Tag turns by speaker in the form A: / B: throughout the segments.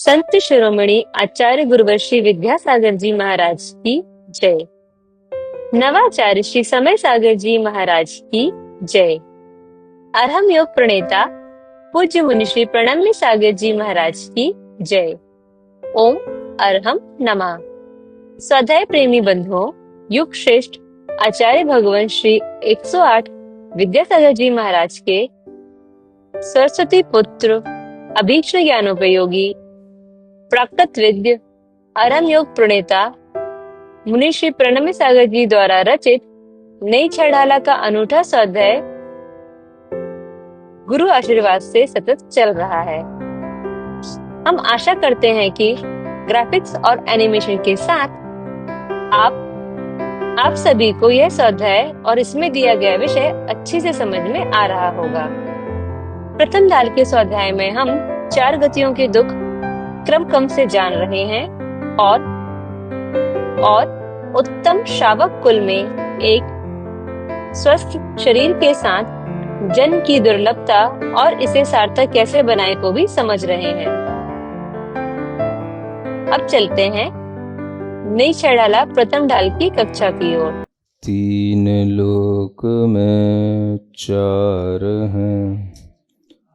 A: संत शिरोमणि आचार्य गुरुवर श्री विद्यासागर जी महाराज की जय। नवाचार्य श्री समय सागर जी महाराज की जय। अरहम योग प्रणेता पूज्य मुनि श्री प्रणम्य सागर जी महाराज की जय। ओम अरहम नमः। स्वाध्याय प्रेमी बंधुओं, युग श्रेष्ठ आचार्य भगवान श्री 108 विद्यासागर जी महाराज के सरस्वती पुत्र अभीक्ष्ण ज्ञानोपयोगी प्राकृत विद्य अरहम योग प्रणेता मुनि श्री प्रणम्य सागर जी द्वारा रचित नई छड़ाला का अनूठा स्वाध्याय गुरु आशीर्वाद से सतत चल रहा है। हम आशा करते हैं कि ग्राफिक्स और एनिमेशन के साथ आप सभी को यह स्वाध्याय और इसमें दिया गया विषय अच्छे से समझ में आ रहा होगा। प्रथम दाल के स्वाध्याय में हम 4 गतियों के दुख क्रम से जान रहे हैं और उत्तम श्रावक कुल में एक स्वस्थ शरीर के साथ जन्म की दुर्लभता और इसे सार्थक कैसे बनाए को भी समझ रहे हैं। अब चलते हैं नई छड़ाला प्रथम ढाल की कक्षा की ओर।
B: 3 लोक में 4 हैं,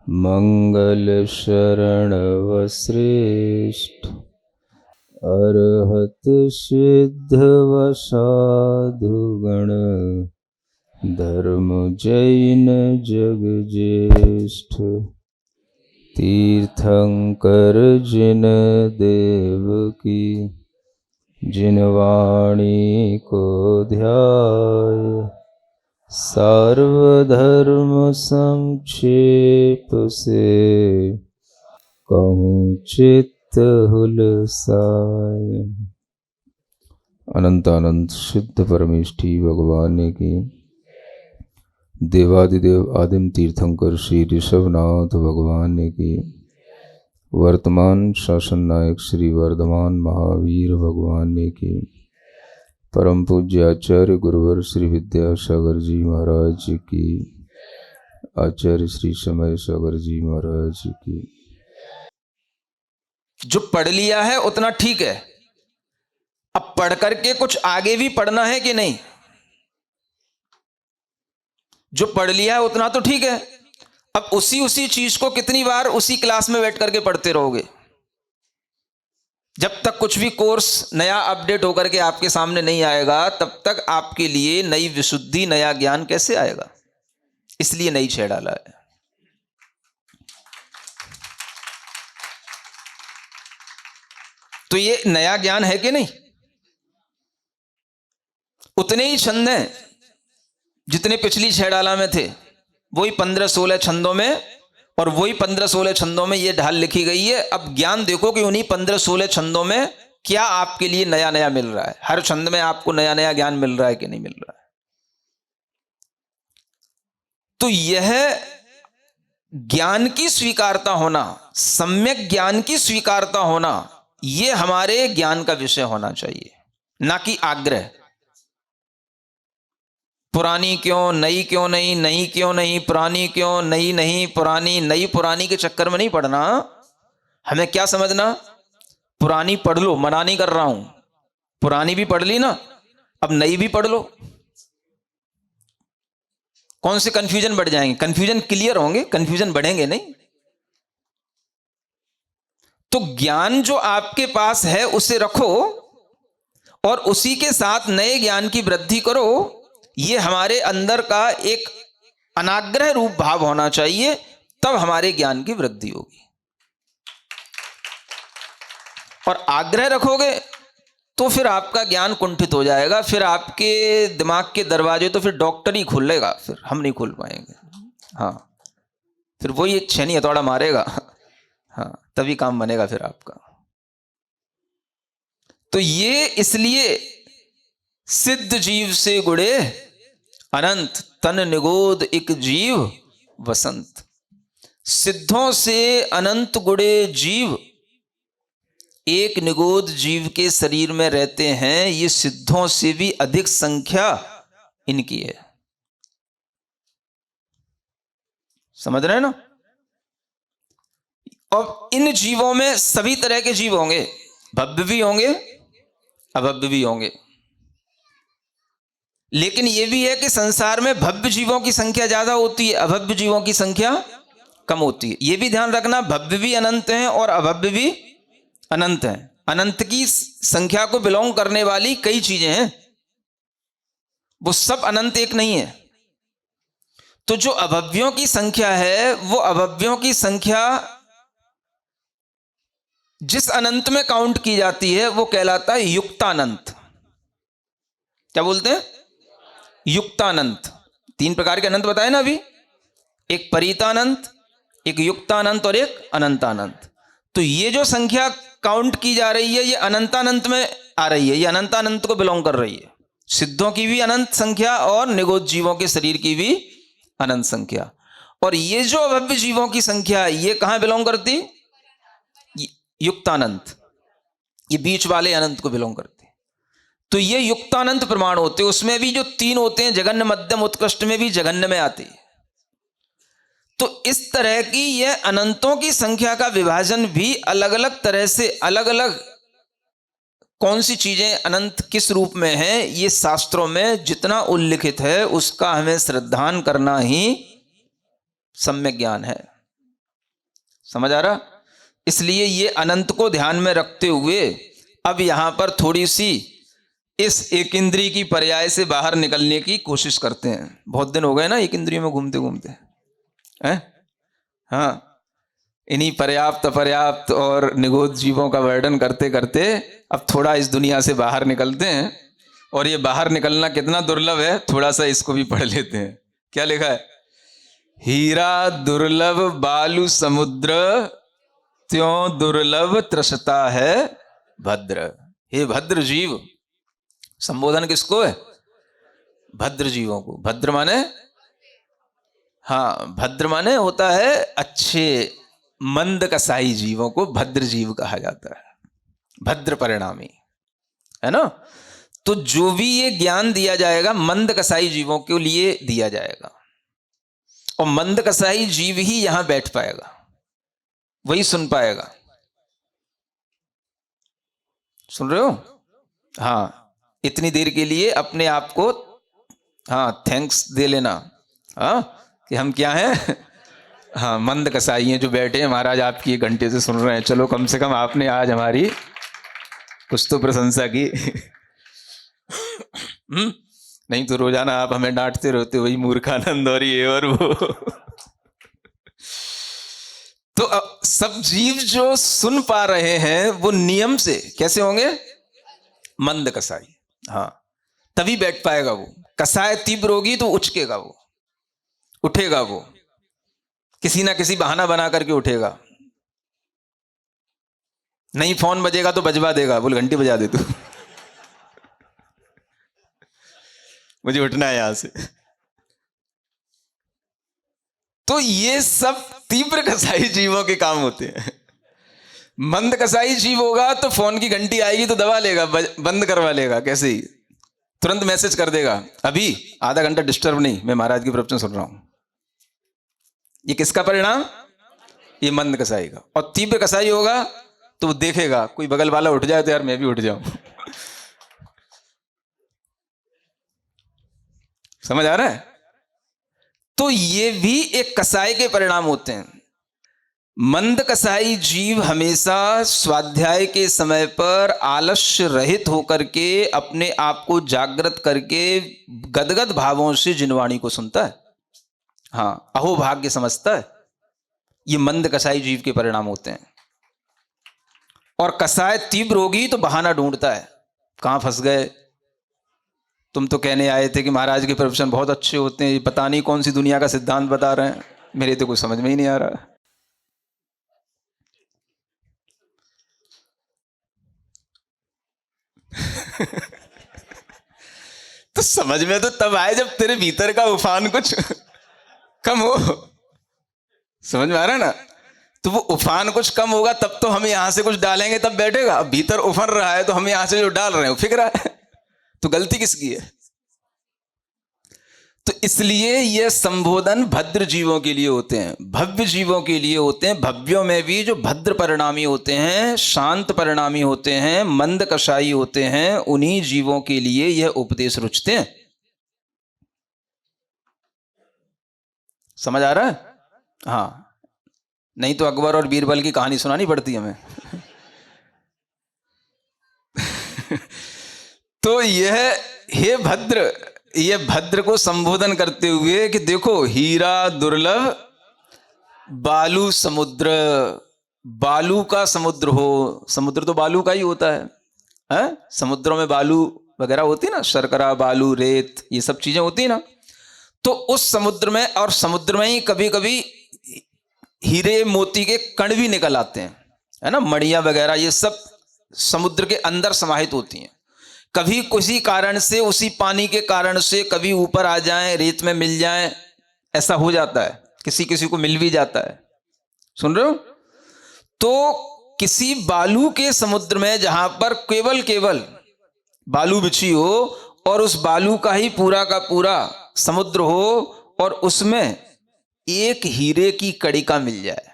B: मंगल शरण व श्रेष्ठ, अरहत सिद्ध व साधुगण, धर्म जैन जग ज्येष्ठ। तीर्थंकर जिन देव की, जिन वाणी को ध्याय, सर्वधर्म संक्षेप से कहूँ चित्त हुलसाय। अनंत अनंत सिद्ध परमेष्ठी भगवान की, देवादिदेव आदिम तीर्थंकर श्री ऋषभनाथ भगवान की, वर्तमान शासन नायक श्री वर्धमान महावीर भगवान की, परम पूज्य आचार्य गुरुवर श्री विद्यासागर जी महाराज की, आचार्य श्री समय सागर जी महाराज की।
C: जो पढ़ लिया है उतना ठीक है, अब पढ़ करके कुछ आगे भी पढ़ना है कि नहीं? जो पढ़ लिया है उतना तो ठीक है, अब उसी चीज को कितनी बार उसी क्लास में बैठ करके पढ़ते रहोगे? जब तक कुछ भी कोर्स नया अपडेट होकर के आपके सामने नहीं आएगा, तब तक आपके लिए नई विशुद्धि, नया ज्ञान कैसे आएगा? इसलिए नई छह डाला है। तो ये नया ज्ञान है कि नहीं? उतने ही छंद हैं जितने पिछली छह डाला में थे, वही 15-16 छंदों में, और वही 15-16 छंदों में ये ढाल लिखी गई है। अब ज्ञान देखो कि उन्हीं 15-16 छंदों में क्या आपके लिए नया नया मिल रहा है। हर छंद में आपको नया नया ज्ञान मिल रहा है कि नहीं मिल रहा है? तो यह ज्ञान की स्वीकारता होना, सम्यक ज्ञान की स्वीकारता होना, यह हमारे ज्ञान का विषय होना चाहिए, ना कि आग्रह। पुरानी क्यों, नई क्यों नहीं, नई क्यों नहीं, पुरानी क्यों, नई नहीं, पुरानी, नई पुरानी के चक्कर में नहीं पढ़ना। हमें क्या समझना, पुरानी पढ़ लो, मना नहीं कर रहा हूं, पुरानी भी पढ़ ली ना, अब नई भी पढ़ लो। कौन से कंफ्यूजन बढ़ जाएंगे? कंफ्यूजन क्लियर होंगे, कंफ्यूजन बढ़ेंगे नहीं। तो ज्ञान जो आपके पास है उसे रखो और उसी के साथ नए ज्ञान की वृद्धि करो। यह हमारे अंदर का एक अनाग्रह रूप भाव होना चाहिए, तब हमारे ज्ञान की वृद्धि होगी। और आग्रह रखोगे तो फिर आपका ज्ञान कुंठित हो जाएगा, फिर आपके दिमाग के दरवाजे तो फिर डॉक्टर ही खोलेगा, फिर हम नहीं खोल पाएंगे। हाँ, फिर वही एक छेनी हथौड़ा मारेगा, हाँ, तभी काम बनेगा फिर आपका। तो ये इसलिए सिद्ध जीव से गुड़े अनंत, तन निगोद एक जीव वसंत। सिद्धों से अनंत गुड़े जीव एक निगोद जीव के शरीर में रहते हैं। ये सिद्धों से भी अधिक संख्या इनकी है। समझ रहे हैं ना? और इन जीवों में सभी तरह के जीव होंगे, भव्य भी होंगे, अभव्य भी होंगे। लेकिन यह भी है कि संसार में भव्य जीवों की संख्या ज्यादा होती है, अभव्य जीवों की संख्या कम होती है। यह भी ध्यान रखना, भव्य भी अनंत हैं और अभव्य भी अनंत हैं। अनंत की संख्या को बिलोंग करने वाली कई चीजें हैं, वो सब अनंत एक नहीं है। तो जो अभव्यों की संख्या है, वो अभव्यों की संख्या जिस अनंत में काउंट की जाती है वो कहलाता है युक्तानंत। क्या बोलते हैं? युक्तानंत। 3 प्रकार के अनंत बताए ना अभी, एक परितानंत, एक युक्तानंत और एक अनंतानंत। तो ये जो संख्या काउंट की जा रही है ये अनंतानंत में आ रही है, ये अनंतानंत को बिलोंग कर रही है। सिद्धों की भी अनंत संख्या और निगोद जीवों के शरीर की भी अनंत संख्या। और ये जो अभव्य जीवों की संख्या है ये कहां बिलोंग करती? युक्तानंत, ये बीच वाले अनंत को बिलोंग करते। तो ये युक्तानंत प्रमाण होते, उसमें भी जो 3 होते हैं, जघन्य, मध्यम, उत्कृष्ट में भी जघन्य में आते हैं। तो इस तरह की यह अनंतों की संख्या का विभाजन भी अलग अलग तरह से, अलग अलग कौन सी चीजें अनंत किस रूप में है, ये शास्त्रों में जितना उल्लिखित है उसका हमें श्रद्धान करना ही सम्यक ज्ञान है। समझ आ रहा? इसलिए ये अनंत को ध्यान में रखते हुए अब यहां पर थोड़ी सी इस एक इंद्रिय की पर्याय से बाहर निकलने की कोशिश करते हैं। बहुत दिन हो गए ना एक इंद्रिय में घूमते घूमते हैं। हाँ, इन्हीं पर्याप्त, अपर्याप्त और निगोद जीवों का वर्णन करते करते अब थोड़ा इस दुनिया से बाहर निकलते हैं। और ये बाहर निकलना कितना दुर्लभ है, थोड़ा सा इसको भी पढ़ लेते हैं। क्या लिखा है? हीरा दुर्लभ बालू समुद्र, त्यों दुर्लभ त्रसता है भद्र। हे भद्र जीव, संबोधन किसको है? भद्र जीवों को। भद्र माने, हाँ, भद्र माने होता है अच्छे, मंद कसाई जीवों को भद्र जीव कहा जाता है, भद्र परिणामी, है ना। तो जो भी ये ज्ञान दिया जाएगा मंद कसाई जीवों के लिए दिया जाएगा, और मंद कसाई जीव ही यहां बैठ पाएगा, वही सुन पाएगा। सुन रहे हो? हाँ, इतनी देर के लिए अपने आप को, हाँ, थैंक्स दे लेना, हाँ, कि हम क्या हैं, हाँ, मंद कसाई हैं जो बैठे हैं, महाराज आपकी 1 घंटे से सुन रहे हैं। चलो कम से कम आपने आज हमारी कुछ तो प्रशंसा की। नहीं तो रोजाना आप हमें डांटते रहते, वही मूर्खानंद और ये और वो। तो सब जीव जो सुन पा रहे हैं वो नियम से कैसे होंगे? मंद कसाई। हाँ, तभी बैठ पाएगा वो। कसाय तीव्र होगी तो उचकेगा वो, उठेगा वो, किसी ना किसी बहाना बना करके उठेगा। नहीं फोन बजेगा तो बजवा देगा, बोल घंटी बजा दे तू, मुझे उठना है यहां से। तो ये सब तीव्र कसाई जीवों के काम होते हैं। मंद कसाई जीव होगा तो फोन की घंटी आएगी तो दबा लेगा, बंद करवा लेगा, कैसे ही तुरंत मैसेज कर देगा, अभी आधा घंटा डिस्टर्ब नहीं, मैं महाराज की प्रवचन सुन रहा हूं। ये किसका परिणाम? ये मंद कसाई का। और तीव्र कसाई होगा तो वो देखेगा कोई बगल वाला उठ जाए तो यार मैं भी उठ जाऊं। समझ आ रहा है? तो ये भी एक कसाई के परिणाम होते हैं। मंद कसाई जीव हमेशा स्वाध्याय के समय पर आलस्य रहित होकर के अपने आप को जागृत करके गदगद भावों से जिनवाणी को सुनता है, हाँ, अहोभाग्य समझता है। ये मंद कसाई जीव के परिणाम होते हैं। और कसाय तीव्र होगी तो बहाना ढूंढता है, कहां फंस गए, तुम तो कहने आए थे कि महाराज के प्रवचन बहुत अच्छे होते हैं, पता नहीं कौन सी दुनिया का सिद्धांत बता रहे हैं, मेरे तो कुछ समझ में ही नहीं आ रहा। तो समझ में तो तब आए जब तेरे भीतर का उफान कुछ कम हो। समझ में आ रहा है ना? तो वो उफान कुछ कम होगा तब तो हम यहां से कुछ डालेंगे तब बैठेगा। अब भीतर उफर रहा है तो हम यहां से जो डाल रहे हैं वो फिक रहा है, तो गलती किसकी है? तो इसलिए ये संबोधन भद्र जीवों के लिए होते हैं, भव्य जीवों के लिए होते हैं। भव्यों में भी जो भद्र परिणामी होते हैं, शांत परिणामी होते हैं, मंद कषाई होते हैं, उन्हीं जीवों के लिए यह उपदेश रुचते हैं। समझ आ रहा है? हाँ, नहीं तो अकबर और बीरबल की कहानी सुनानी पड़ती हमें। तो यह हे भद्र, ये भद्र को संबोधन करते हुए कि देखो, हीरा दुर्लभ बालू समुद्र, बालू का समुद्र हो, समुद्र तो बालू का ही होता है? समुद्रों में बालू वगैरह होती है ना, शर्करा, बालू, रेत, ये सब चीजें होती है ना। तो उस समुद्र में, और समुद्र में ही कभी कभी हीरे मोती के कण भी निकल आते हैं, है ना, मणियां वगैरह, ये सब समुद्र के अंदर समाहित होती हैं। कभी किसी कारण से, उसी पानी के कारण से कभी ऊपर आ जाएं, रेत में मिल जाएं, ऐसा हो जाता है, किसी किसी को मिल भी जाता है। सुन रहे हो? तो किसी बालू के समुद्र में जहां पर केवल बालू बिछी हो और उस बालू का ही पूरा का पूरा समुद्र हो और उसमें एक हीरे की कड़िका मिल जाए,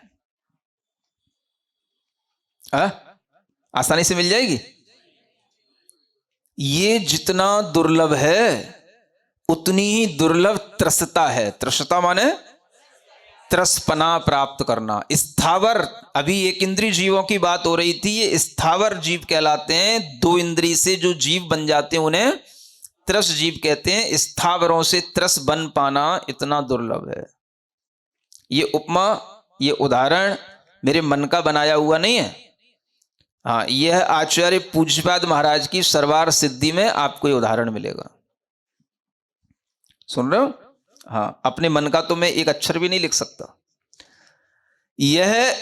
C: आसानी से मिल जाएगी। ये जितना दुर्लभ है उतनी ही दुर्लभ त्रसता है। त्रसता माने त्रसपना प्राप्त करना। स्थावर, अभी एक इंद्रिय जीवों की बात हो रही थी, ये स्थावर जीव कहलाते हैं। दो इंद्रिय से जो जीव बन जाते हैं उन्हें त्रस जीव कहते हैं। स्थावरों से त्रस बन पाना इतना दुर्लभ है। ये उपमा, ये उदाहरण मेरे मन का बनाया हुआ नहीं है। हाँ, यह आचार्य पूज्यपाद महाराज की सरवार सिद्धि में आपको ये उदाहरण मिलेगा। सुन रहे हो? हाँ, अपने मन का तो मैं एक अक्षर भी नहीं लिख सकता। यह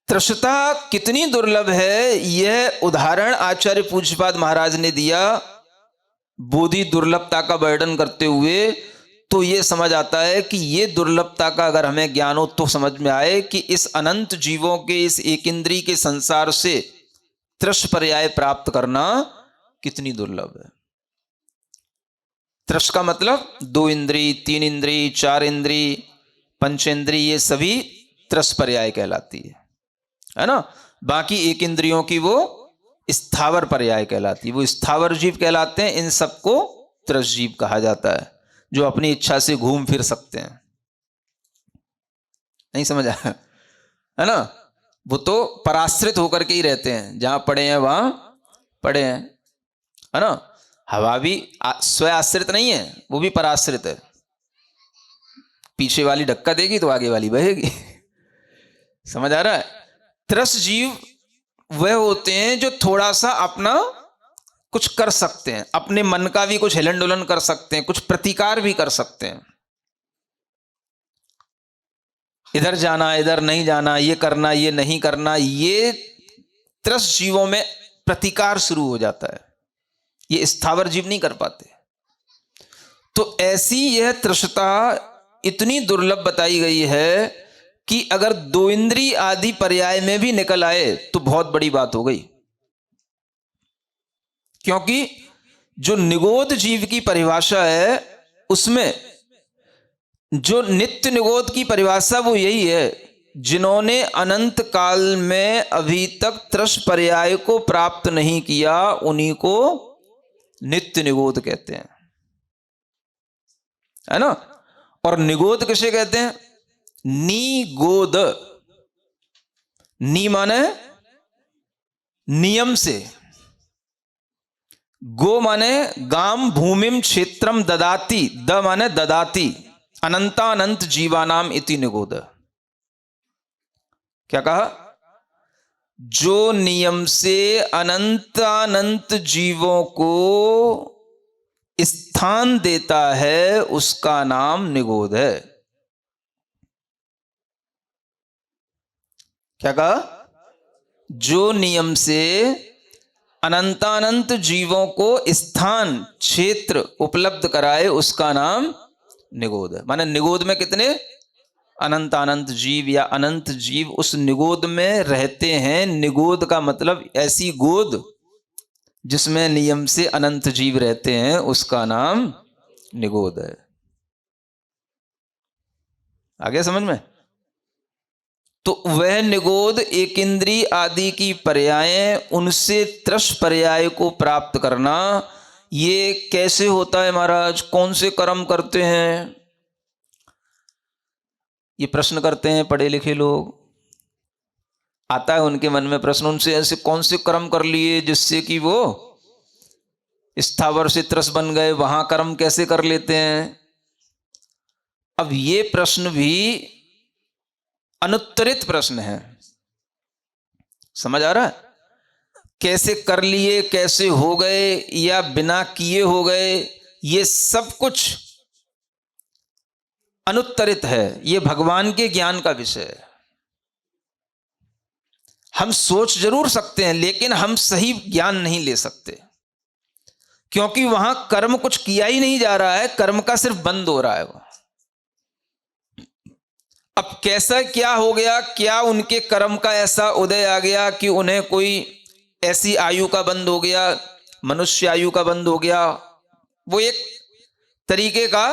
C: त्रसता कितनी दुर्लभ है, यह उदाहरण आचार्य पूज्यपाद महाराज ने दिया बोधि दुर्लभता का वर्णन करते हुए। तो यह समझ आता है कि यह दुर्लभता का अगर हमें ज्ञान हो तो समझ में आए कि इस अनंत जीवों के इस एक इंद्रिय के संसार से त्रस पर्याय प्राप्त करना कितनी दुर्लभ है। त्रस का मतलब दो इंद्रिय, तीन इंद्रिय, चार इंद्रिय, पंचेंद्रिय, ये सभी त्रस पर्याय कहलाती है ना। बाकी एक इंद्रियों की वो स्थावर पर्याय कहलाती है, वो स्थावर जीव कहलाते हैं। इन सबको त्रस जीव कहा जाता है, जो अपनी इच्छा से घूम फिर सकते हैं। नहीं समझ आया, है ना। वो तो पराश्रित होकर के ही रहते हैं, जहां पड़े हैं वहां पड़े हैं, है ना। हवा भी स्वयं आश्रित नहीं है, वो भी पराश्रित है। पीछे वाली धक्का देगी तो आगे वाली बहेगी। समझ आ रहा है? त्रस जीव वह होते हैं जो थोड़ा सा अपना कुछ कर सकते हैं, अपने मन का भी कुछ हिलन डुलन कर सकते हैं, कुछ प्रतिकार भी कर सकते हैं। इधर जाना, इधर नहीं जाना, ये करना, ये नहीं करना, ये त्रस जीवों में प्रतिकार शुरू हो जाता है। ये स्थावर जीव नहीं कर पाते। तो ऐसी यह त्रसता इतनी दुर्लभ बताई गई है कि अगर दो इंद्रिय आदि पर्याय में भी निकल आए तो बहुत बड़ी बात हो गई। क्योंकि जो निगोद जीव की परिभाषा है, उसमें जो नित्य निगोद की परिभाषा वो यही है, जिन्होंने अनंत काल में अभी तक त्रस पर्याय को प्राप्त नहीं किया उन्हीं को नित्य निगोद कहते हैं, है ना। और निगोद किसे कहते हैं? निगोद, नी माने नियम से, गो माने गाम भूमिम क्षेत्रम ददाति, द माने ददाति, अनंतानंत जीवानाम इति निगोद। क्या कहा? जो नियम से अनंतानंत जीवों को स्थान देता है उसका नाम निगोद है। क्या कहा? जो नियम से अनंतानंत जीवों को स्थान, क्षेत्र उपलब्ध कराए उसका नाम निगोद है। माने निगोद में कितने अनंतानंत जीव या अनंत जीव उस निगोद में रहते हैं। निगोद का मतलब ऐसी गोद जिसमें नियम से अनंत जीव रहते हैं, उसका नाम निगोद है। आ गया समझ में? तो वह निगोद एक इंद्री आदि की पर्यायें, उनसे त्रस पर्याय को प्राप्त करना, ये कैसे होता है महाराज? कौन से कर्म करते हैं? ये प्रश्न करते हैं पढ़े लिखे लोग, आता है उनके मन में प्रश्न, उनसे ऐसे कौन से कर्म कर लिए जिससे कि वो स्थावर से त्रस बन गए, वहां कर्म कैसे कर लेते हैं? अब ये प्रश्न भी अनुत्तरित प्रश्न है, समझ आ रहा है? कैसे कर लिए, कैसे हो गए, या बिना किए हो गए, ये सब कुछ अनुत्तरित है। ये भगवान के ज्ञान का विषय है। हम सोच जरूर सकते हैं, लेकिन हम सही ज्ञान नहीं ले सकते, क्योंकि वहां कर्म कुछ किया ही नहीं जा रहा है, कर्म का सिर्फ बंद हो रहा है वो। अब कैसा क्या हो गया, क्या उनके कर्म का ऐसा उदय आ गया कि उन्हें कोई ऐसी आयु का बंद हो गया, मनुष्य आयु का बंद हो गया? वो एक तरीके का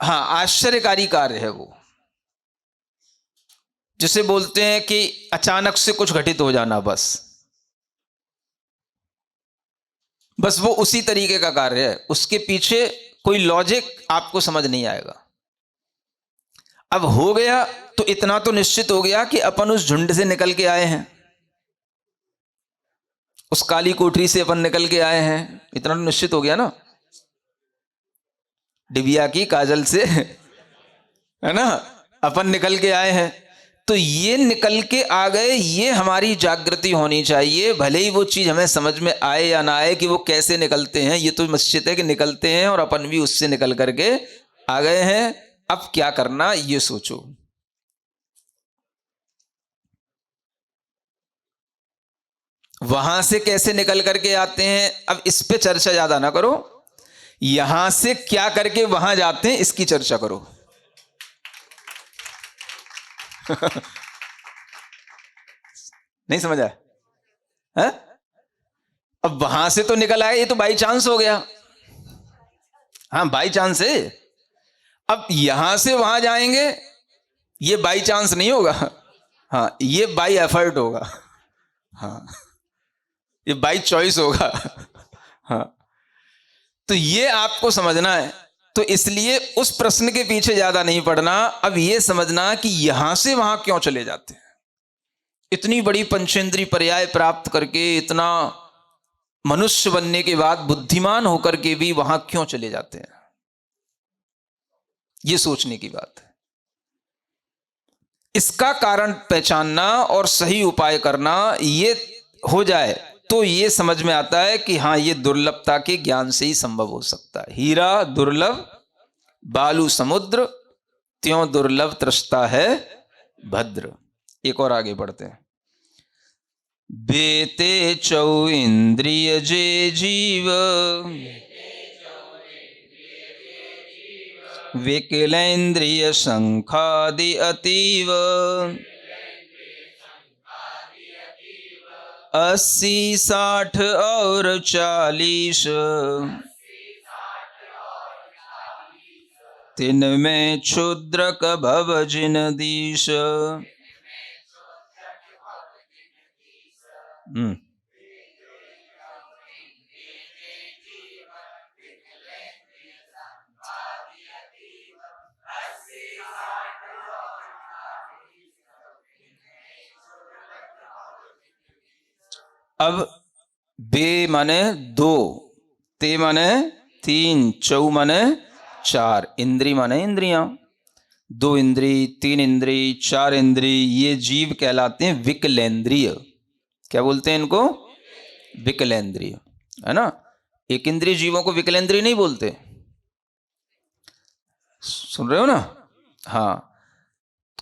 C: आश्चर्यकारी कार्य है वो, जिसे बोलते हैं कि अचानक से कुछ घटित हो जाना। बस वो उसी तरीके का कार्य है, उसके पीछे कोई लॉजिक आपको समझ नहीं आएगा। अब हो गया तो इतना तो निश्चित हो गया कि अपन उस झुंड से निकल के आए हैं, उस काली कोठरी से अपन निकल के आए हैं, इतना तो निश्चित हो गया ना। डिबिया की काजल से है ना, अपन निकल के आए हैं। तो ये निकल के आ गए, ये हमारी जागृति होनी चाहिए। भले ही वो चीज हमें समझ में आए या ना आए कि वो कैसे निकलते हैं, ये तो निश्चित है कि निकलते हैं, और अपन भी उससे निकल करके आ गए हैं। अब क्या करना ये सोचो। वहां से कैसे निकल करके आते हैं, अब इस पे चर्चा ज्यादा ना करो। यहां से क्या करके वहां जाते हैं इसकी चर्चा करो। नहीं समझ आया? है? अब वहां से तो निकल आए, ये तो बाई चांस हो गया। हाँ, बाई चांस है। अब यहां से वहां जाएंगे, ये बाई चांस नहीं होगा। हाँ, ये बाई एफर्ट होगा। हाँ, ये बाई चॉइस होगा। हाँ, तो ये आपको समझना है। तो इसलिए उस प्रश्न के पीछे ज्यादा नहीं पड़ना। अब ये समझना कि यहां से वहां क्यों चले जाते हैं। इतनी बड़ी पंचेंद्रीय पर्याय प्राप्त करके, इतना मनुष्य बनने के बाद बुद्धिमान होकर के भी वहां क्यों चले जाते हैं, ये सोचने की बात है। इसका कारण पहचानना और सही उपाय करना, ये हो जाए तो ये समझ में आता है कि हाँ, ये दुर्लभता के ज्ञान से ही संभव हो सकता है। हीरा दुर्लभ बालू समुद्र, त्यों दुर्लभ त्रस्ता है भद्र। एक और आगे बढ़ते हैं। बेते चौ इंद्रिय जे जीव, विकलेंद्रिय संखादि अतीव, 80, 60 और 40, तिनमें क्षुद्रक भव जिन दीश। अब बे माने दो, ते माने 3, चौ माने 4, इंद्री माने इंद्रियां। 2 इंद्री, 3 इंद्री, 4 इंद्री, ये जीव कहलाते हैं विकलेंद्रिय। क्या बोलते हैं इनको? विकलेंद्रिय, है ना। एक इंद्रिय जीवों को विकलेंद्रिय नहीं बोलते, सुन रहे हो ना? हाँ,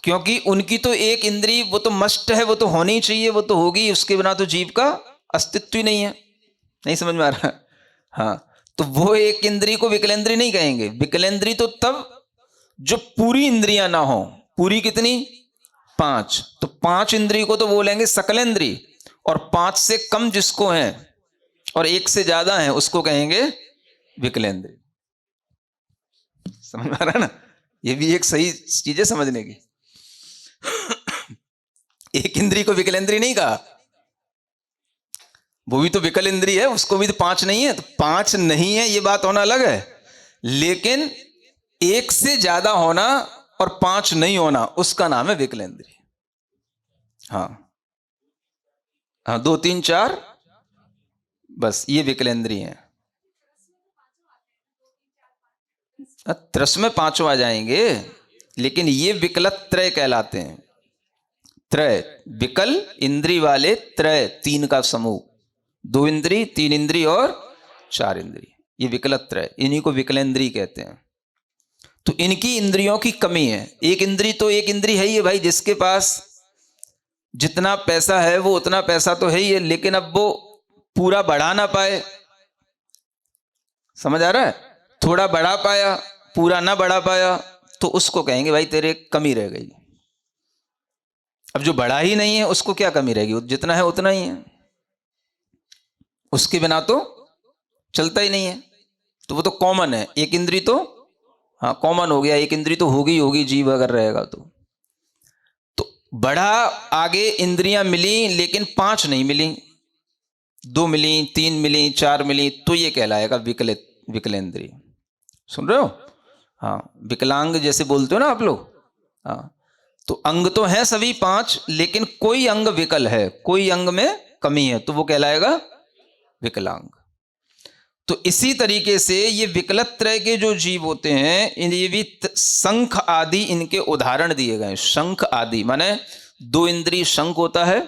C: क्योंकि उनकी तो एक इंद्री, वो तो मस्ट है, वो तो होनी ही चाहिए, वो तो होगी, उसके बिना तो जीव का अस्तित्व ही नहीं है। नहीं समझ में आ रहा? हाँ, तो वो एक इंद्री को विकलेंद्री नहीं कहेंगे। विकलेंद्री तो तब जो पूरी इंद्रियां ना हो। पूरी कितनी? 5। तो 5 इंद्री को तो बोलेंगे सकलेंद्री, और 5 से कम जिसको है और 1 से ज्यादा है उसको कहेंगे विकलेंद्री। समझ में आ रहा है ना? ये भी एक सही चीज है समझने की। एक इंद्री को विकलेंद्री नहीं कहा, वो भी तो विकल इंद्री है, उसको भी तो 5 नहीं है। तो 5 नहीं है ये बात होना अलग है, लेकिन एक से ज्यादा होना और 5 नहीं होना उसका नाम है विकलेंद्री। हाँ हाँ, 2 3 4 बस ये विकलेंद्री है। त्रस में 5 आ जाएंगे, लेकिन ये विकलत्रय कहलाते हैं। त्रय विकल इंद्री वाले, त्रय 3 का समूह, 2 इंद्री, 3 इंद्री और 4 इंद्री, ये विकलत्रय, इन्हीं को विकलेंद्री कहते हैं। तो इनकी इंद्रियों की कमी है। एक इंद्री तो एक इंद्री है ही है भाई, जिसके पास जितना पैसा है वो उतना पैसा तो है ही है, लेकिन अब वो पूरा बढ़ा ना पाए। समझ आ रहा है? थोड़ा बढ़ा पाया, पूरा ना बढ़ा पाया, तो उसको कहेंगे भाई तेरे कमी रह गई। अब जो बढ़ा ही नहीं है उसको क्या कमी रहेगी, जितना है उतना ही है, उसके बिना तो चलता ही नहीं है। तो वो तो कॉमन है। एक इंद्री तो हाँ कॉमन हो गया, एक इंद्री तो होगी जीव अगर रहेगा तो बढ़ा आगे इंद्रियां मिली, लेकिन 5 नहीं मिली, 2 मिली, 3 मिली, 4 मिली, तो ये कहलाएगा विकलेंद्री। सुन रहे हो? हाँ, विकलांग जैसे बोलते हो ना आप लोग। हाँ, तो अंग तो है सभी 5, लेकिन कोई अंग विकल है, कोई अंग में कमी है, तो वो कहलाएगा विकलांग। तो इसी तरीके से ये विकलत्रय के जो जीव होते हैं, ये भी शंख आदि इनके उदाहरण दिए गए। शंख आदि माने 2 इंद्री शंख होता है,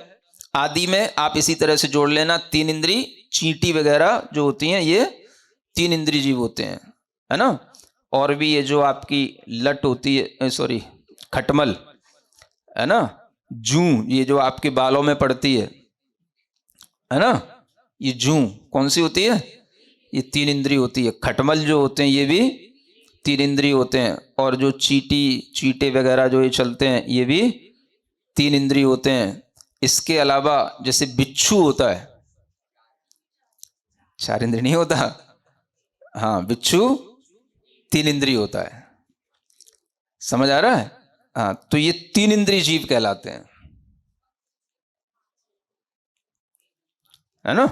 C: आदि में आप इसी तरह से जोड़ लेना। 3 इंद्री चींटी वगैरह जो होती हैं ये 3 इंद्री जीव होते हैं, है ना। और भी ये जो आपकी लट होती है, सॉरी खटमल, है ना, जूं, ये जो आपके बालों में पड़ती है ना, ये जूं कौन सी होती है, ये 3 इंद्री होती है। खटमल जो होते हैं ये भी 3 इंद्री होते हैं। और जो चीटे वगैरह जो ये चलते हैं ये भी 3 इंद्री होते हैं। इसके अलावा जैसे बिच्छू होता है, 4 इंद्री नहीं होता। हाँ, बिच्छू 3 इंद्री होता है। समझ आ रहा है? हाँ, तो ये 3 इंद्री जीव कहलाते हैं, है ना।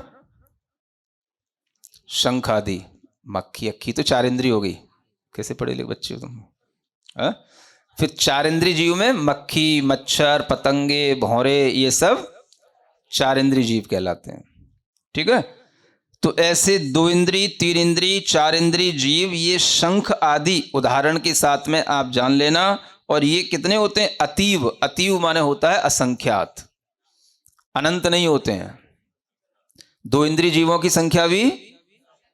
C: शंख आदि, मक्खी अक्खी तो 4 इंद्री हो गई। कैसे पढ़े लिखे बच्चे हो तुम? फिर 4 इंद्री जीव में मक्खी, मच्छर, पतंगे, भौरे, ये सब 4 इंद्री जीव कहलाते हैं। ठीक है। तो ऐसे 2 इंद्री, 3 इंद्री, 4 इंद्री जीव, ये शंख आदि उदाहरण के साथ में आप जान लेना। और ये कितने होते हैं? अतीव। अतीव माने होता है असंख्यात, अनंत नहीं होते हैं। 2 इंद्री जीवों की संख्या भी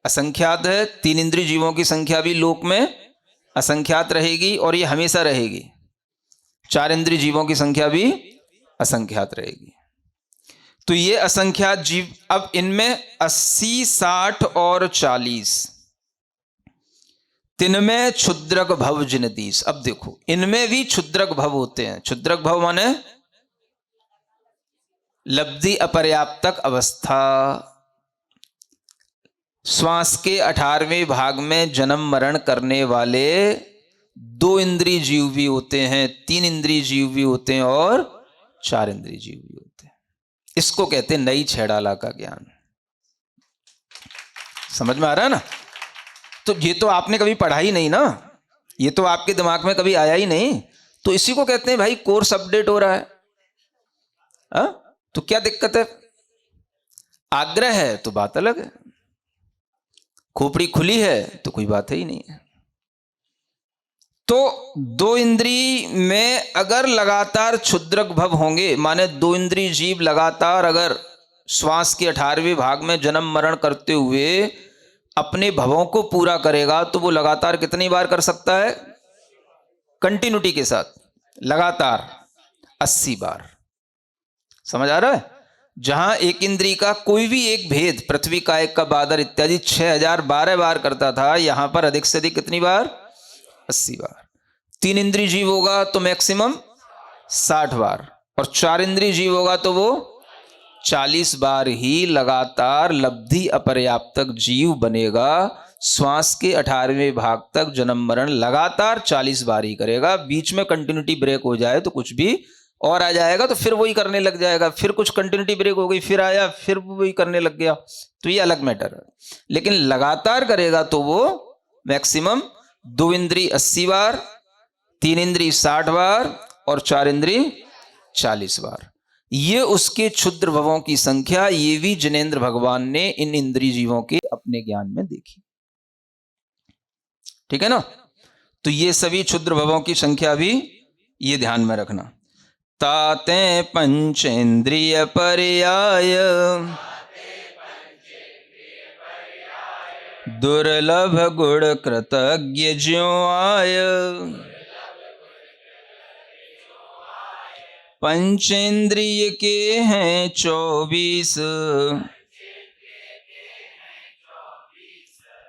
C: असंख्यात है, 3 इंद्री जीवों की संख्या भी लोक में असंख्यात रहेगी, और ये हमेशा रहेगी। 4 इंद्री जीवों की संख्या भी असंख्यात रहेगी। तो ये असंख्यात जीव, अब इनमें 80, 60 और 40 तिनमें क्षुद्रक भव जिनदीस। अब देखो, इनमें भी क्षुद्रक भव होते हैं। क्षुद्रक भव माने लब्धि अपर्याप्तक अवस्था। श्वास के 18वें भाग में जन्म मरण करने वाले 2 इंद्री जीव भी होते हैं, 3 इंद्री जीव भी होते हैं, और 4 इंद्री जीव भी होते हैं। इसको कहते हैं नई छेड़ाला का ज्ञान। समझ में आ रहा है ना? तो ये तो आपने कभी पढ़ा ही नहीं ना, ये तो आपके दिमाग में कभी आया ही नहीं। तो इसी को कहते हैं भाई कोर्स अपडेट हो रहा है। तो क्या दिक्कत है? आग्रह है तो बात अलग है, खोपड़ी खुली है तो कोई बात है ही नहीं है। तो 2 इंद्री में अगर लगातार क्षुद्रक भव होंगे, माने 2 इंद्री जीव लगातार अगर श्वास के 18वें भाग में जन्म मरण करते हुए अपने भवों को पूरा करेगा, तो वो लगातार कितनी बार कर सकता है? कंटिन्यूटी के साथ लगातार 80 बार। समझ आ रहा है? जहां एक इंद्री का कोई भी एक भेद, पृथ्वी कायक का बादर इत्यादि 6012 बार करता था, यहां पर अधिक से अधिक कितनी बार? 80 बार। 3 इंद्री जीव होगा तो मैक्सिमम 60 बार, और 4 इंद्री जीव होगा तो वो 40 बार ही लगातार लब्धि अपर्याप्तक जीव बनेगा। श्वास के 18वें भाग तक जन्म मरण लगातार 40 बार ही करेगा। बीच में कंटिन्यूटी ब्रेक हो जाए तो कुछ भी और आ जाएगा तो फिर वही करने लग जाएगा, फिर कुछ कंटिन्यूटी ब्रेक हो गई फिर आया फिर वही करने लग गया, तो ये अलग मैटर है। लेकिन लगातार करेगा तो वो मैक्सिमम 2 इंद्री 80 बार, 3 इंद्री 60 बार और 4 इंद्री 40 बार। ये उसके क्षुद्र भवों की संख्या, ये भी जिनेंद्र भगवान ने इन इंद्रिय जीवों के अपने ज्ञान में देखी। ठीक है ना? तो ये सभी क्षुद्र भवों की संख्या भी ये ध्यान में रखना। ताते पंचेंद्रिय पर्याय दुर्लभ गुण कृतज्ञ ज्यों आय। पंचेंद्रिय के हैं 24,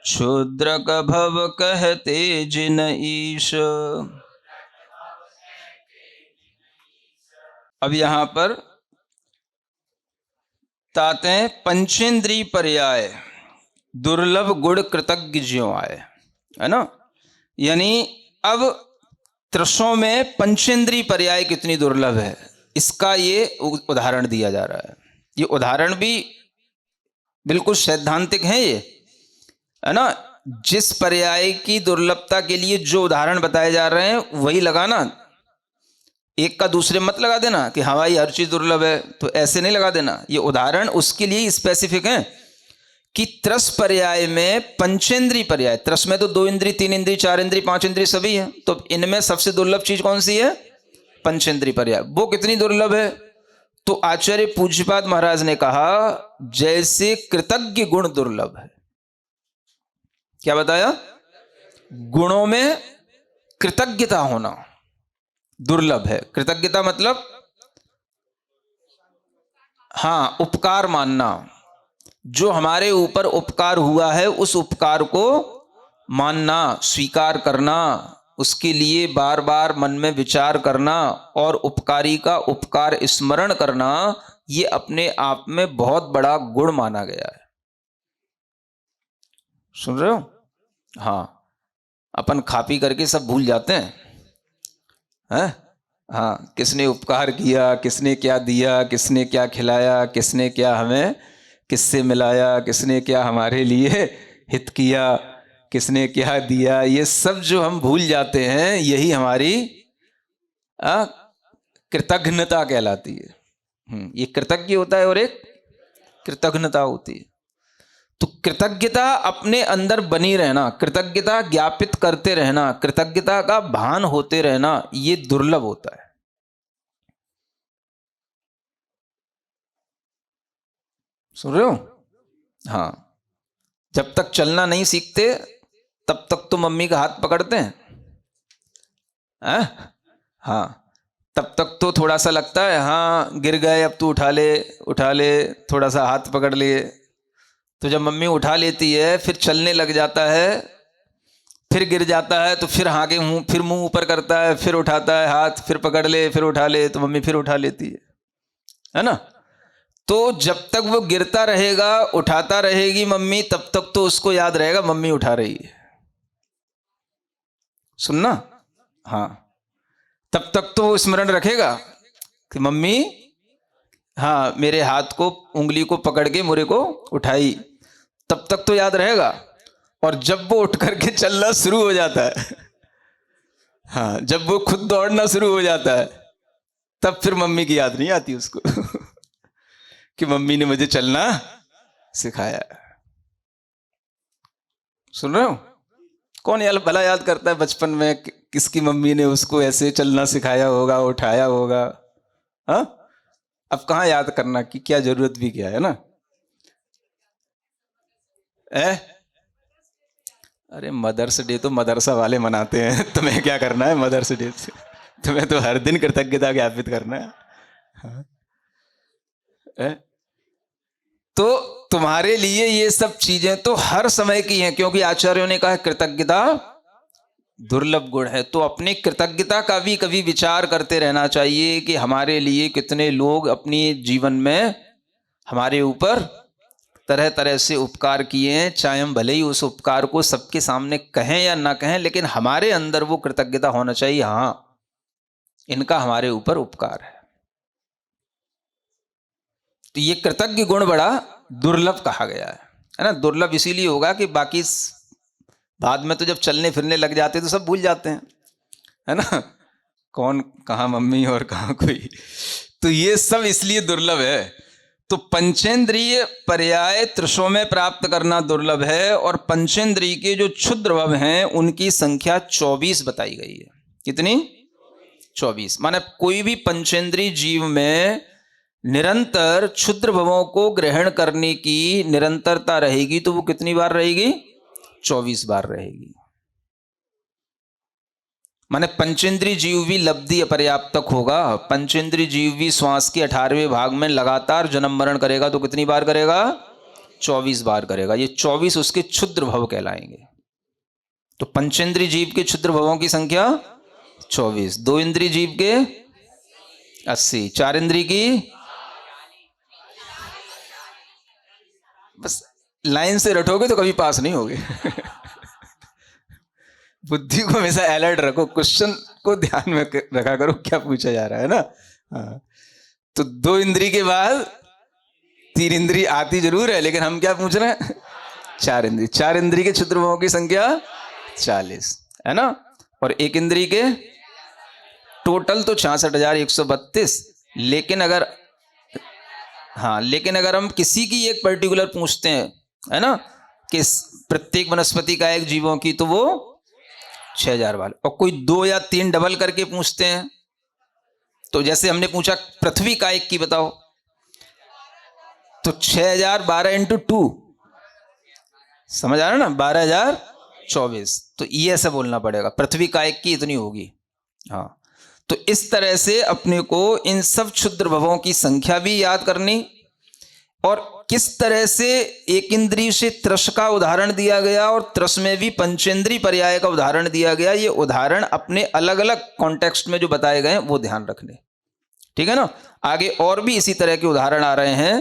C: क्षुद्रक भव कहते जिन ईश। अब यहां पर ताते पंचेंद्रिय पर्याय दुर्लभ गुण कृतज्ञ ज्यों आए, है ना? यानी अब त्रिशों में पंचेंद्रिय पर्याय कितनी दुर्लभ है, इसका ये उदाहरण दिया जा रहा है। ये उदाहरण भी बिल्कुल सैद्धांतिक है, ये है ना? जिस पर्याय की दुर्लभता के लिए जो उदाहरण बताए जा रहे हैं वही लगाना, एक का दूसरे मत लगा देना कि हवाई हर चीज दुर्लभ है, तो ऐसे नहीं लगा देना। ये उदाहरण उसके लिए स्पेसिफिक है कि त्रस पर्याय में पंचेंद्रिय पर्याय, त्रस में तो 2 इंद्री 3 इंद्री 4 इंद्री 5 इंद्री सभी है, तो इनमें सबसे दुर्लभ चीज कौन सी है? पंचेंद्रिय पर्याय। वो कितनी दुर्लभ है? तो आचार्य पूज्यपाद महाराज ने कहा जैसे कृतज्ञ गुण दुर्लभ है। क्या बताया? गुणों में कृतज्ञता होना दुर्लभ है। कृतज्ञता मतलब हाँ, उपकार मानना, जो हमारे ऊपर उपकार हुआ है उस उपकार को मानना, स्वीकार करना, उसके लिए बार बार मन में विचार करना और उपकारी का उपकार स्मरण करना, ये अपने आप में बहुत बड़ा गुण माना गया है। सुन रहे हो? हाँ, अपन खा पी करके सब भूल जाते हैं, हैं? हाँ, किसने उपकार किया, किसने क्या दिया, किसने क्या खिलाया, किसने क्या हमें किससे मिलाया, किसने क्या हमारे लिए हित किया, किसने क्या दिया, ये सब जो हम भूल जाते हैं यही हमारी कृतज्ञता कहलाती है। ये कृतज्ञ होता है और एक कृतज्ञता होती है। तो कृतज्ञता अपने अंदर बनी रहना, कृतज्ञता ज्ञापित करते रहना, कृतज्ञता का भान होते रहना, ये दुर्लभ होता है। सुन रहे हो? हाँ, जब तक चलना नहीं सीखते तब तक तो मम्मी का हाथ पकड़ते हैं, हाँ, तब तक तो थोड़ा सा लगता है हाँ गिर गए अब तू उठा ले, थोड़ा सा हाथ पकड़ लिए। तो जब मम्मी उठा लेती है फिर चलने लग जाता है, फिर गिर जाता है तो फिर आगे फिर मुंह ऊपर करता है, फिर उठाता है हाथ, फिर पकड़ ले, फिर उठा ले, तो मम्मी फिर उठा लेती है ना? तो जब तक वो गिरता रहेगा, उठाता रहेगी मम्मी, तब तक तो उसको याद रहेगा मम्मी उठा रही है। सुनना? हाँ, तब तक तो स्मरण रखेगा कि मम्मी हाँ मेरे हाथ को, उंगली को पकड़ के मुझे को उठाई, तब तक तो याद रहेगा। और जब वो उठ करके चलना शुरू हो जाता है, हाँ, जब वो खुद दौड़ना शुरू हो जाता है, तब फिर मम्मी की याद नहीं आती उसको कि मम्मी ने मुझे चलना सिखाया। सुन रहे हो? कौन भला याद करता है बचपन में किसकी मम्मी ने उसको ऐसे चलना सिखाया होगा, उठाया होगा? हाँ, अब कहाँ याद करना की क्या जरूरत भी क्या है ना? अरे मदर्स डे तो मदरसा वाले मनाते हैं, तुम्हें क्या करना है मदर्स डे से? तुम्हें तो हर दिन कृतज्ञता ज्ञापित करना है। हाँ? तो तुम्हारे लिए ये सब चीजें तो हर समय की हैं, क्योंकि आचार्यों ने कहा कृतज्ञता दुर्लभ गुण है। तो अपनी कृतज्ञता का भी कभी विचार करते रहना चाहिए कि हमारे लिए कितने लोग अपनी जीवन में हमारे ऊपर तरह तरह से उपकार किए हैं, चाहे हम भले ही उस उपकार को सबके सामने कहें या ना कहें, लेकिन हमारे अंदर वो कृतज्ञता होना चाहिए, हाँ इनका हमारे ऊपर उपकार है। तो ये कृतज्ञ गुण बड़ा दुर्लभ कहा गया है ना। दुर्लभ इसीलिए होगा कि बाकी बाद में तो जब चलने फिरने लग जाते तो सब भूल जाते हैं, है ना, कौन कहाँ मम्मी और कहाँ कोई, तो ये सब इसलिए दुर्लभ है। तो पंचेंद्रिय पर्याय त्रिशों में प्राप्त करना दुर्लभ है, और पंचेंद्रिय के जो क्षुद्र भव हैं उनकी संख्या 24 बताई गई है। कितनी? 24। माने कोई भी पंचेंद्रिय जीव में निरंतर क्षुद्र भवों को ग्रहण करने की निरंतरता रहेगी तो वो कितनी बार रहेगी? 24 बार रहेगी। माने पंचेंद्रिय जीव भी लब्धि अपर्याप्तक होगा। पंचेंद्रिय जीव भी श्वास के 18वें भाग में लगातार जन्म मरण करेगा तो कितनी बार करेगा? 24 बार करेगा। ये 24 उसके क्षुद्र भव कहलाएंगे। तो पंचेंद्रिय जीव के क्षुद्र भवों की संख्या 24, 2 इंद्रिय जीव के 80, 4 इंद्रिय की, बस लाइन से रटोगे तो कभी पास नहीं होगे। बुद्धि को हमेशा अलर्ट रखो, क्वेश्चन को ध्यान में रखा करो क्या पूछा जा रहा है ना। हाँ। तो 2 इंद्रिय के बाद 3 इंद्रिय आती जरूर है, लेकिन हम क्या पूछ रहे हैं? 4 इंद्रिय। 4 इंद्रिय के क्षुद्र भवों की संख्या 40 है ना। और 1 इंद्रिय के टोटल तो 66,132। लेकिन अगर हम किसी की एक पर्टिकुलर पूछते हैं, है ना, कि प्रत्येक वनस्पति का एक जीवों की, तो वो 6,000 वाले। और कोई 2 या 3 डबल करके पूछते हैं, तो जैसे हमने पूछा पृथ्वी का एक की बताओ, तो 6,012 इंटू 2, समझ आ रहा ना, 12,024। तो ये ऐसा बोलना पड़ेगा, पृथ्वी का एक की इतनी होगी। हाँ, तो इस तरह से अपने को इन सब क्षुद्र भवों की संख्या भी याद करनी, और किस तरह से एक इंद्रिय से त्रस का उदाहरण दिया गया और त्रस में भी पंचेंद्रिय पर्याय का उदाहरण दिया गया। ये उदाहरण अपने अलग अलग कॉन्टेक्स्ट में जो बताए गए वो ध्यान रखने, ठीक है ना। आगे और भी इसी तरह के उदाहरण आ रहे हैं।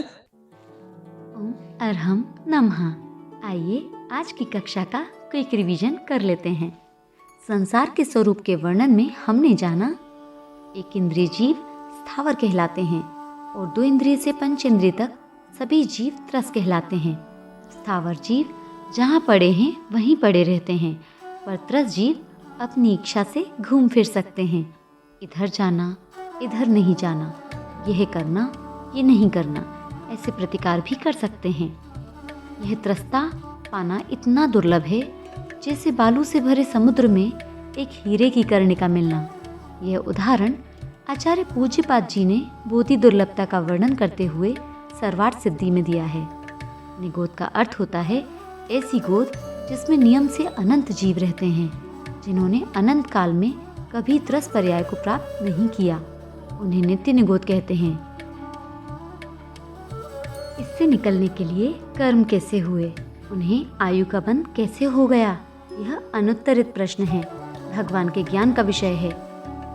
D: ओम अरहम नमः। आइए आज की कक्षा का क्विक रिवीजन कर लेते हैं। संसार के स्वरूप के वर्णन में हमने जाना, एक इंद्रिय जीव स्थावर कहलाते हैं और 2 इंद्रिय से 5 इंद्रिय तक सभी जीव त्रस कहलाते हैं। स्थावर जीव जहाँ पड़े हैं वहीं पड़े रहते हैं, पर त्रस जीव अपनी इच्छा से घूम फिर सकते हैं। इधर जाना, इधर नहीं जाना, यह करना, ये नहीं करना, ऐसे प्रतिकार भी कर सकते हैं। यह त्रस्ता पाना इतना दुर्लभ है जैसे बालू से भरे समुद्र में एक हीरे की कर्णिका मिलना। यह उदाहरण आचार्य पूज्यपाद जी ने बोधि दुर्लभता का वर्णन करते हुए सर्वार्थ सिद्धि में दिया है। निगोद का अर्थ होता है ऐसी गोद जिसमें नियम से अनंत जीव रहते हैं, जिन्होंने अनंत काल में कभी त्रस पर्याय को प्राप्त नहीं किया, उन्हें नित्य निगोद कहते हैं। इससे निकलने के लिए कर्म कैसे हुए, उन्हें आयु का बंध कैसे हो गया, यह अनुत्तरित प्रश्न है, भगवान के ज्ञान का विषय है।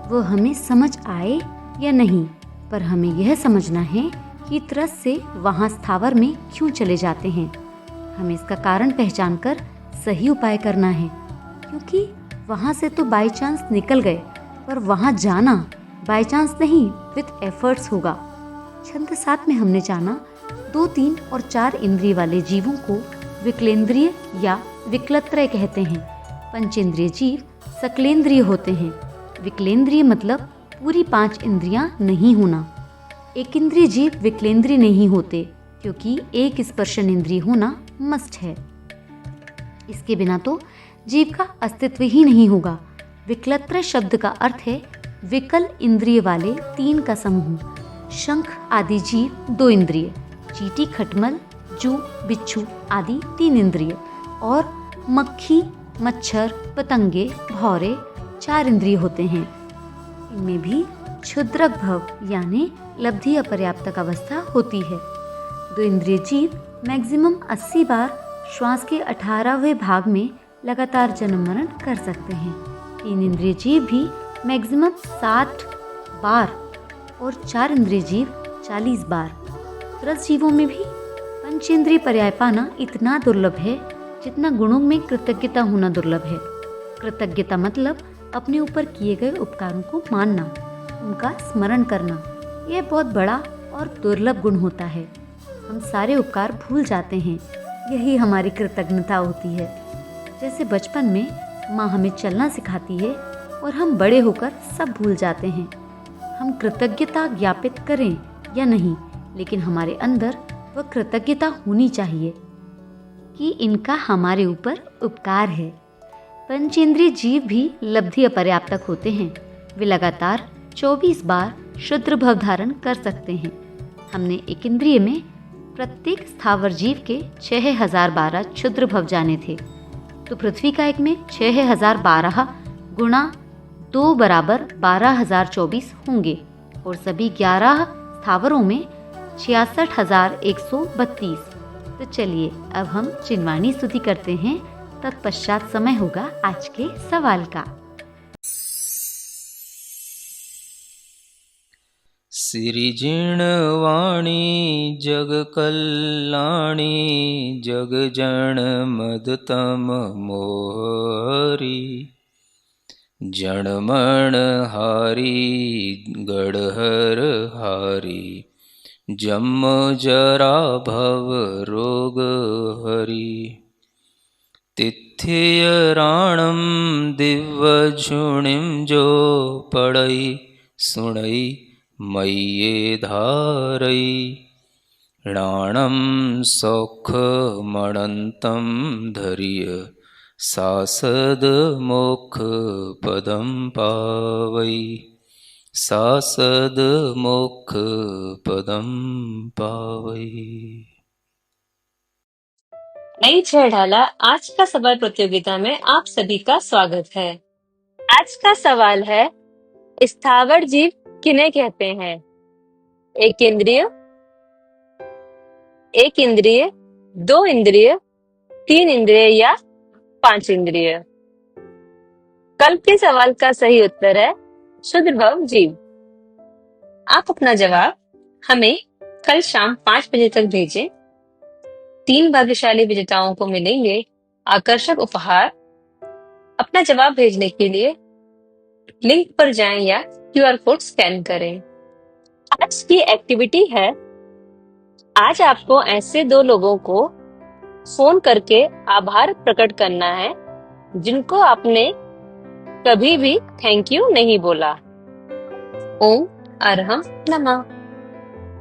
D: वो हमें समझ आए या नहीं, पर हमें यह समझना है कि त्रस से वहाँ स्थावर में क्यों चले जाते हैं। हमें इसका कारण पहचानकर सही उपाय करना है, क्योंकि वहाँ से तो बाई चांस निकल गए, पर वहाँ जाना बाई चांस नहीं, विथ एफर्ट्स होगा। छंद 7 में हमने जाना 2, 3 और 4 इंद्रिय वाले जीवों को विकलेंद्रिय या विकलत्रय कहते हैं। पंचेंद्रिय जीव सकलेंद्रिय होते हैं। विकलेंद्रिय मतलब पूरी 5 इंद्रियां नहीं होना। एक इंद्रिय जीव विकलेंद्रिय नहीं होते, क्योंकि एक स्पर्शन इंद्रिय होना मस्ट है। इसके बिना तो जीव का अस्तित्व ही नहीं होगा। विकलत्रय शब्द का अर्थ है विकल इंद्रिय वाले 3 का समूह। शंख आदि जीव 2 इंद्रिय, चींटी, खटमल, जू, बिच्छू आदि 3 इंद्रिय, और मक्खी, मच्छर, पतंगे, भौरे 4 इंद्रिय होते हैं। इनमें भी क्षुद्रक भव यानी लब्धि अपर्याप्तक अवस्था होती है। 2 इंद्रिय जीव मैक्सिमम 80 बार श्वास के 18वें भाग में लगातार जन्म मरण कर सकते हैं। 3 इंद्रिय जीव भी मैक्सिमम 60 बार और 4 इंद्रिय जीव 40 बार। त्रस जीवों में भी पंचेंद्रिय पर्याय पाना इतना दुर्लभ है जितना गुणों में कृतज्ञता होना दुर्लभ है। कृतज्ञता मतलब अपने ऊपर किए गए उपकारों को मानना, उनका स्मरण करना। यह बहुत बड़ा और दुर्लभ गुण होता है। हम सारे उपकार भूल जाते हैं, यही हमारी कृतज्ञता होती है। जैसे बचपन में माँ हमें चलना सिखाती है और हम बड़े होकर सब भूल जाते हैं। हम कृतज्ञता ज्ञापित करें या नहीं, लेकिन हमारे अंदर वह कृतज्ञता होनी चाहिए कि इनका हमारे ऊपर उपकार है। पंचेंद्रिय जीव भी लब्धि अपर्याप्तक होते हैं। वे लगातार 24 बार शुद्र भव धारण कर सकते हैं। हमने एक इंद्रिय में प्रत्येक स्थावर जीव के 6012 क्षुद्र भव जाने थे, तो पृथ्वी का एक में 6012 गुणा 2 बराबर 12024 होंगे और सभी 11 स्थावरों में 66,132। तो चलिए अब हम चिन्वाणी स्तुति करते हैं, तत्पश्चात समय होगा आज के सवाल का।
C: सिरिजिणवाणी जग कल्याणी जग जन मदतम मोहरी जनमण हारी गढ़हर हारी जम जरा भव रोग हरि तिथियराणम दिव्य झुणिम जो पढ़ई सुणई मय्ये धारई राणम सौख मणंतम धरिय सासद मोक्ष पदम पावई सासद मोक्ष पदम पावई।
A: नई छह ढाला आज का सवाल प्रतियोगिता में आप सभी का स्वागत है। आज का सवाल है, स्थावर जीव किन्हें कहते हैं? एक इंद्रिय, 2 इंद्रिय, 3 इंद्रिय या 5 इंद्रिय? कल के सवाल का सही उत्तर है शुद्र भव जीव। आप अपना जवाब हमें कल शाम 5 बजे तक भेजें। 3 भाग्यशाली विजेताओं को मिलेंगे आकर्षक उपहार। अपना जवाब भेजने के लिए लिंक पर जाएं या QR कोड स्कैन करें। आज की एक्टिविटी है, आज आपको ऐसे 2 लोगों को फोन करके आभार प्रकट करना है जिनको आपने कभी भी थैंक यू नहीं बोला। ओम अरहम नमः।